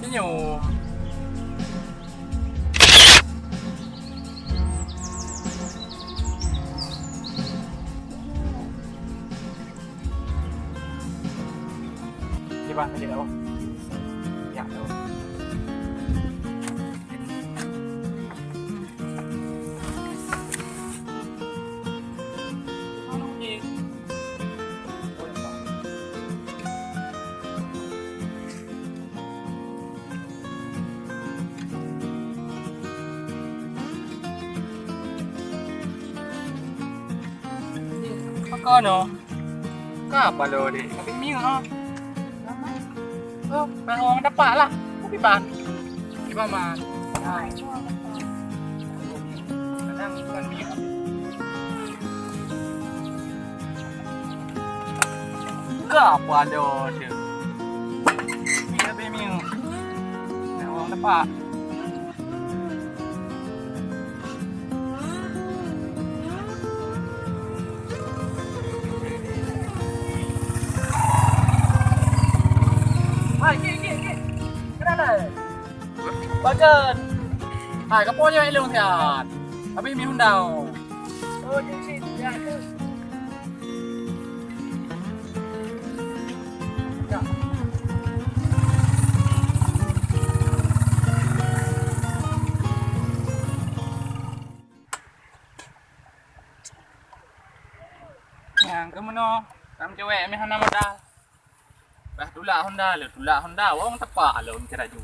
ninyo. Di ba? Hindi ako. Ya, ako. Magkano? Kapalo di. Kapit mingo ha. Oh, pero ang dapa lah. Tapi ban. Di ba man? Ay. Kadang bukan mingo. Kapalo di. Mingo be mingo. Pero ang dapa. Bagan. Hai, kapo niya ilong tiyan. Tapi mi hundaw. Oh, di sini ya. Ya. Yang kamu no, kamu cewek mi hana modal. Bah tula Honda, wong tepak lo kira ju.